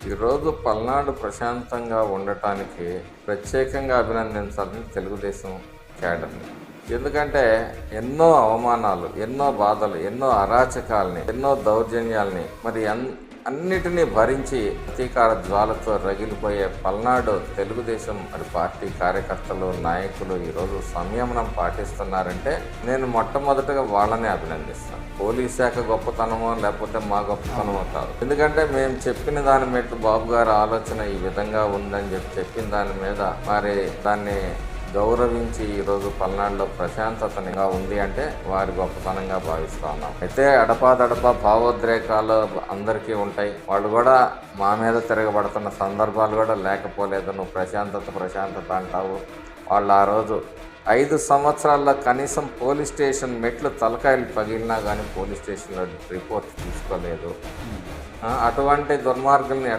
ఈరోజు పల్నాడు ప్రశాంతంగా ఉండటానికి ప్రత్యేకంగా అభినందించాలని తెలుగుదేశం క్యాడర్ని. ఎందుకంటే ఎన్నో అవమానాలు, ఎన్నో బాధలు, ఎన్నో అరాచకాల్ని, ఎన్నో దౌర్జన్యాల్ని అన్నిటినీ భరించి ప్రతీకార జ్వాలతో రగిలిపోయే పల్నాడు తెలుగుదేశం పార్టీ కార్యకర్తలు, నాయకులు ఈరోజు సంయమనం పాటిస్తున్నారంటే నేను మొట్టమొదటగా వాళ్ళనే అభినందిస్తాను. పోలీస్ శాఖ గొప్పతనమో లేకపోతే మా గొప్పతనమో కాదు. ఎందుకంటే మేము చెప్పిన దాని మీద బాబు గారి ఆలోచన ఈ విధంగా ఉందని చెప్పిన దాని మీద మరి దాన్ని గౌరవించి ఈరోజు పల్నాడులో ప్రశాంతతగా ఉంది అంటే వారి గొప్పతనంగా భావిస్తూ ఉన్నాం. అయితే అడపాదడపా భావోద్రేకాలు అందరికీ ఉంటాయి. వాళ్ళు కూడా మా మీద తిరగబడుతున్న సందర్భాలు కూడా లేకపోలేదు. నువ్వు ప్రశాంతత అంటావు. వాళ్ళు ఆ రోజు 5 సంవత్సరాల్లో కనీసం పోలీస్ స్టేషన్ మెట్లు తలకాయలు పగిలినా కానీ పోలీస్ స్టేషన్లో రిపోర్ట్ తీసుకోలేదు. అటువంటి దుర్మార్గుల్ని